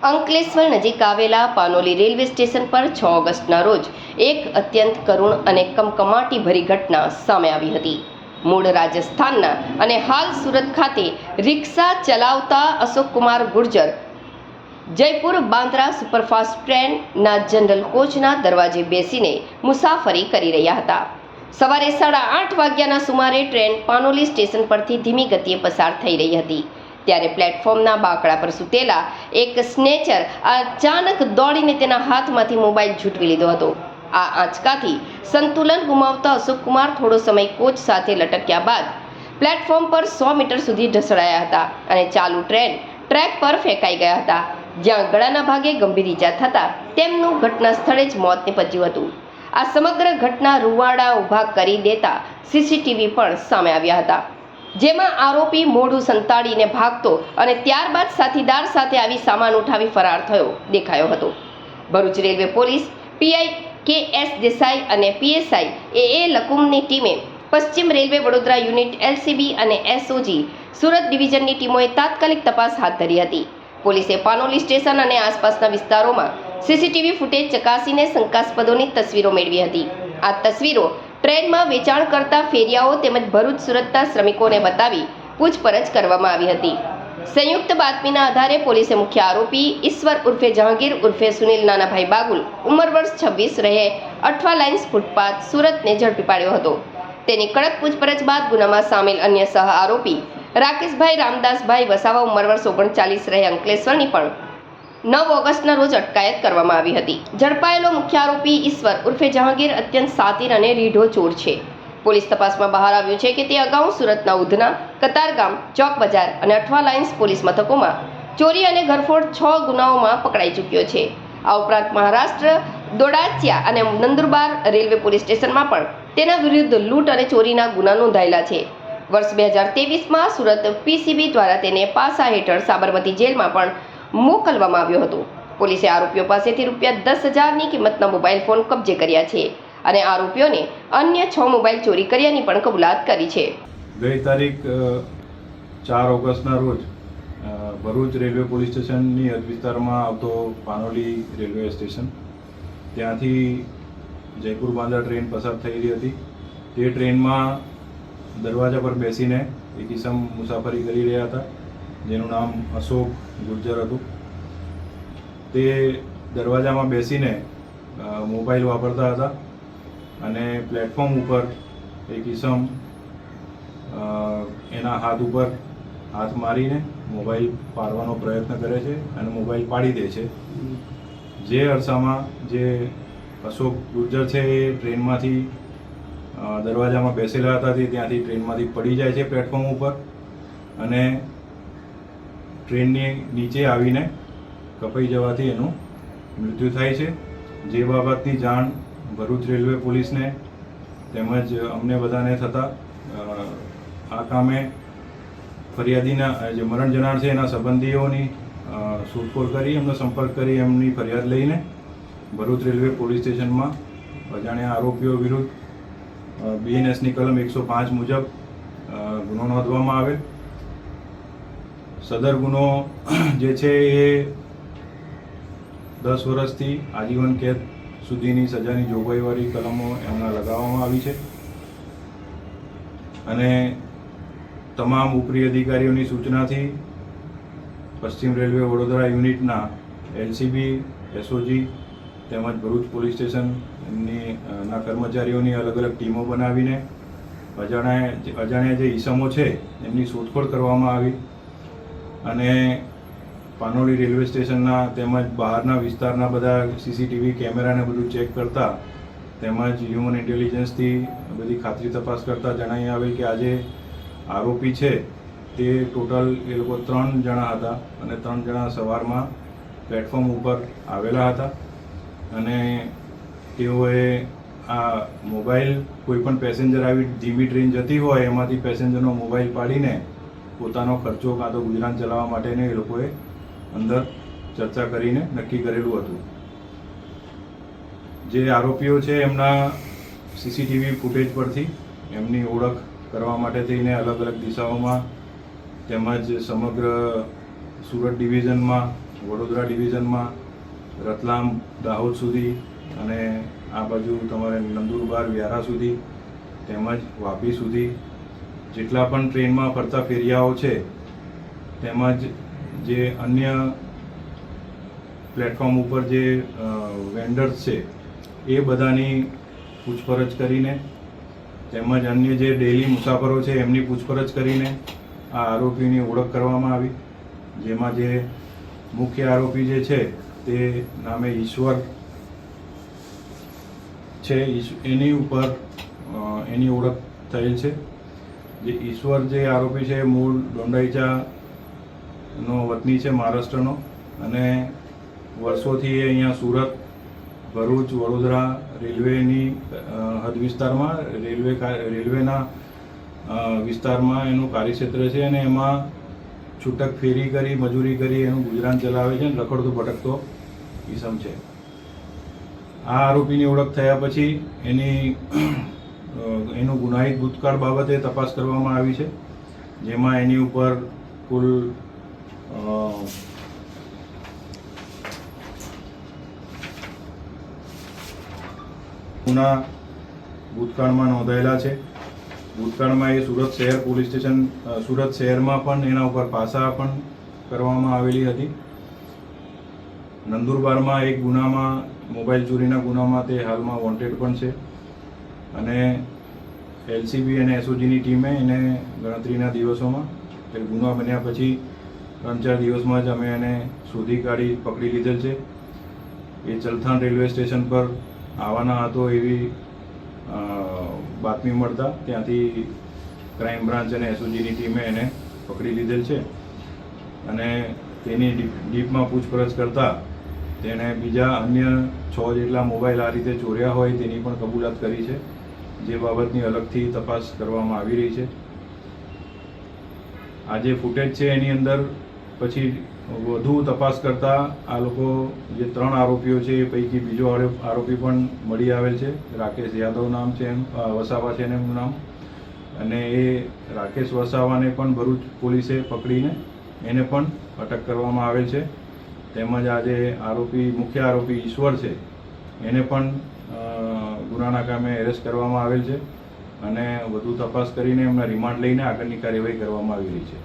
અંકલેશ્વર નજીક આવેલા Panoli railway station પર 6 ઓગસ્ટના રોજ એક અત્યંત કરુણ અને કમકમાટી ભરી ઘટના સામે આવી હતી. મૂળ રાજસ્થાનના અને હાલ સુરત ખાતે રિક્ષા ચલાવતા અશોક કુમાર ગુર્જર જયપુર બાંદ્રા સુપરફાસ્ટ ટ્રેનના જનરલ કોચના દરવાજે બેસીને મુસાફરી કરી રહ્યા હતા. સવારે 8:30 વાગ્યાના સુમારે ટ્રેન પાનોલી સ્ટેશન પરથી ધીમી ગતિએ પસાર થઈ રહી હતી. ત્યારે પ્લેટફોર્મના બાકડા પર સૂતેલા એક સ્નેચર અચાનક દોડીને તેના હાથમાંથી મોબાઈલ ઝૂંટવી લીધો હતો. આ આંચકાથી સંતુલન ગુમાવતા અશોક કુમાર થોડો સમય કોચ સાથે લટક્યા બાદ પ્લેટફોર્મ પર 100 મીટર સુધી ઢસડાયા હતા અને ચાલુ ટ્રેન ટ્રેક પર ફેંકાઈ ગયા હતા, જ્યાં ગળાના ભાગે ગંભીર ઈજા થતાં તેમનું ઘટના સ્થળે જ મોત નીપજ્યું હતું. આ સમગ્ર ઘટના રૂવાડા ઊભા કરી દેતા સીસીટીવી પણ સામે આવ્યા હતા, જેમાં આરોપી મોઢું સંતાડીને ભાગતો અને ત્યારબાદ સાથીદાર સાથે આવી સામાન ઉઠાવી ફરાર થયો દેખાયો હતો. Bharuch railway police PI K S. Desai અને પીએસઆઈ એ લકુમની ટીમે પશ્ચિમ રેલવે વડોદરા યુનિટ એલસીબી અને એસઓજી સુરત ડિવિઝનની ટીમોએ તાત્કાલિક તપાસ હાથ ધરી હતી. પોલીસે પાનોલી સ્ટેશન અને આસપાસના વિસ્તારોમાં સીસીટીવી ફૂટેજ ચકાસીને શંકાસ્પદોની તસવીરો મેળવી હતી. આ તસવીરો ટ્રેનમાં વેચાણ કરતા ફેરિયાઓ તેમજ ભરૂચ સુરતના શ્રમિકોને બતાવી પૂછપરછ કરવામાં આવી હતી. સંયુક્ત બાતમીના આધારે પોલીસે મુખ્ય આરોપી ઈશ્વર ઉર્ફે જહાંગીર ઉર્ફે સુનિલ નાનાભાઈ બાગુલ ઉંમર વર્ષ 26 રહે અઠવા લાઇન્સ ફૂટપાથ સુરતને ઝડપી પાડ્યો હતો. તેની કડક પૂછપરછ બાદ ગુનામાં સામેલ અન્ય સહ આરોપી રાકેશભાઈ રામદાસભાઈ વસાવા ઉંમર વર્ષ 39 રહે અંકલેશ્વરની પણ 9 ઓગસ્ટના રોજ અટકાયત કરવામાં આવી હતી. ઝડપાયેલો મુખ્ય આરોપી ઈશ્વર ઉર્ફે જહાંગીર અત્યંત સાતીર અને રીઢો ચોર છે. પોલીસ તપાસમાં બહાર આવ્યું છે કે તે અગાઉ સુરતના ઉધના, કતારગામ, ચોક બજાર અને અઠવા લાઇન્સ પોલીસ મથકોમાં ચોરી અને ઘરફોડ 6 ગુનાઓમાં પકડાઈ ચૂક્યો છે. આ ઉપરાંત મહારાષ્ટ્ર, દોડાચિયા અને નંદુરબાર રેલવે પોલીસ સ્ટેશનમાં પણ તેના વિરુદ્ધ લૂંટ અને ચોરીના ગુના નોંધાયેલા છે. વર્ષ 2023માં સુરત પીસીબી દ્વારા તેને પાસા હેઠળ સાબરમતી જેલમાં પણ મોકલવામાં આવ્યો હતો. પોલીસે આરોપીઓ પાસેથી ₹10,000ની કિંમતના મોબાઈલ ફોન કબજે કર્યા છે અને આરોપીઓને અન્ય 6 મોબાઈલ ચોરી કર્યાની પણ કબૂલાત કરી છે. ગઈ તારીખ 4 ઓગસ્ટના રોજ ભરૂચ રેલવે પોલીસ સ્ટેશનની હદ વિસ્તારમાં આવતો પાનોલી રેલવે સ્ટેશન, ત્યાંથી જયપુર બાંદ્રા ટ્રેન પસાર થઈ રહી હતી. તે ટ્રેનમાં દરવાજા પર બેસીને એક ઈસમ મુસાફરી કરી રહ્યા હતા, જેનું નામ અશોક ગુર્જર હતું. તે દરવાજામાં બેસીને મોબાઈલ વાપરતા હતા અને પ્લેટફોર્મ ઉપર એક ઈસમ એના હાથ ઉપર હાથ મારીને મોબાઈલ પાડવાનો પ્રયત્ન કરે છે અને મોબાઈલ પાડી દે છે. જે અરસામાં જે અશોક ગુર્જર છે એ ટ્રેનમાંથી દરવાજામાં બેસેલા હતા તે ત્યાંથી ટ્રેનમાંથી પડી જાય છે પ્લેટફોર્મ ઉપર અને ટ્રેનની નીચે આવીને કપાઈ જવાથી એનું મૃત્યુ થાય છે. જે બાબતની જાણ ભરૂચ રેલવે પોલીસને તેમજ અમને બધાને થતાં આ કામે ફરિયાદીના જે મરણ જનાર છે એના સંબંધીઓની શોધખોળ કરી એમનો સંપર્ક કરી એમની ફરિયાદ લઈને ભરૂચ રેલવે પોલીસ સ્ટેશનમાં અજાણ્યા આરોપીઓ વિરુદ્ધ બીએનએસની કલમ 105 મુજબ ગુનો નોંધવામાં આવેલ. સદર ગુનો જે છે એ 10 વર્ષથી આજીવન કેદ સુધીની સજાની જોગવાઈવાળી કલમો એમના લગાવવામાં આવી છે અને તમામ ઉપરી અધિકારીઓની સૂચનાથી પશ્ચિમ રેલવે વડોદરા યુનિટના એલસીબી, એસઓજી તેમજ ભરૂચ પોલીસ સ્ટેશનના કર્મચારીઓની અલગ અલગ ટીમો બનાવીને અજાણ્યા જે ઈસમો છે એમની શોધખોળ કરવામાં આવી અને પાનોલી રેલવે સ્ટેશનના તેમજ બહારના વિસ્તારના બધા સીસીટીવી કેમેરાને બધું ચેક કરતા તેમજ હ્યુમન ઇન્ટેલિજન્સથી બધી ખાતરી તપાસ કરતા જણાવી આવેલ કે આજે આરોપી છે તે ટોટલ એ લોકો 3 જણા હતા અને 3 જણા સવારમાં પ્લેટફોર્મ ઉપર આવેલા હતા અને તેઓએ આ મોબાઈલ કોઈપણ પેસેન્જર આવી ધીમી ટ્રેન જતી હોય એમાંથી પેસેન્જરનો મોબાઈલ પાડીને પોતાનો ખર્ચો કાં તો ગુજરાન ચલાવવા માટેને એ લોકોએ અંદર ચર્ચા કરીને નક્કી કરેલું હતું. જે આરોપીઓ છે એમના સીસીટીવી ફૂટેજ પરથી એમની ઓળખ કરવા માટે થઈને અલગ અલગ દિશાઓમાં તેમજ સમગ્ર સુરત ડિવિઝનમાં વડોદરા ડિવિઝનમાં રતલામ દાહોદ સુધી અને આ બાજુ તમારે નંદુરબાર વ્યારા સુધી તેમજ વાપી સુધી જેટલા પણ ટ્રેનમાં ફરતા ફેરિયાઓ છે તેમજ જે અન્ય પ્લેટફોર્મ ઉપર જે વેન્ડર્સ છે એ બધાની પૂછપરછ કરીને તેમજ અન્ય જે ડેલી મુસાફરો છે એમની પૂછપરછ કરીને આ આરોપીની ઓળખ કરવામાં આવી, જેમાં જે મુખ્ય આરોપી જે છે તે નામે ઈશ્વર છે, એની ઉપર એની ઓળખ થયેલ છે. જે ઈશ્વર જે આરોપી છે મૂળ દોંડાઈચાનો વતની છે, મહારાષ્ટ્રનો, અને વર્ષોથી એ અહીંયા સુરત, ભરૂચ, વડોદરા રેલવેની હદ વિસ્તારમાં રેલવેના વિસ્તારમાં એનું કાર્યક્ષેત્ર છે અને એમાં છૂટક ફેરી કરી મજૂરી કરી એનું ગુજરાન ચલાવે છે અને રખડતો ભટકતો ઈસમ છે. આ આરોપીની ઓળખ થયા પછી એનું ગુનાહિત ભૂતકાળ બાબતે તપાસ કરવામાં આવી છે, જેમાં એની ઉપર કુલ ગુના ભૂતકાળમાં નોંધાયેલા છે. ભૂતકાળમાં એ સુરત શહેર પોલીસ સ્ટેશન સુરત શહેરમાં પણ એના ઉપર પાસા પણ કરવામાં આવેલી હતી. નંદુરબારમાં એક ગુનામાં મોબાઈલ ચોરીના ગુનામાં તે હાલમાં વોન્ટેડ પણ છે અને એલસીબી અને એસઓજીની ટીમે એને ગણતરીના દિવસોમાં ગુના બન્યા પછી 3-4 દિવસમાં જ અમે એને શોધી કાઢી પકડી લીધેલ છે. એ ચલથાણ રેલવે સ્ટેશન પર આવવાના હતો એવી બાતમી મળતા ત્યાંથી ક્રાઇમ બ્રાન્ચ અને એસઓજીની ટીમે એને પકડી લીધેલ છે અને તેની ડીપમાં પૂછપરછ કરતા તેણે બીજા અન્ય 6 જેટલા મોબાઈલ આ રીતે ચોર્યા હોય તેની પણ કબૂલાત કરી છે, જે બાબતની અલગથી તપાસ કરવામાં આવી રહી છે. આ જે ફૂટેજ છે એની અંદર પછી વધુ તપાસ કરતા આ લોકો જે 3 આરોપીઓ છે એ પૈકી બીજો આરોપી પણ મળી આવેલ છે. રાકેશ યાદવ નામ છે, વસાવા છે એનું નામ, અને એ રાકેશ વસાવાને પણ ભરૂચ પોલીસે પકડીને એને પણ અટક કરવામાં આવેલ છે. તેમજ આ જે મુખ્ય આરોપી ઈશ્વર છે એને પણ ગુનાના કામે એરેસ્ટ કરવામાં આવેલ છે અને વધુ તપાસ કરીને એમના રિમાન્ડ લઈને આગળની કાર્યવાહી કરવામાં આવી રહી છે.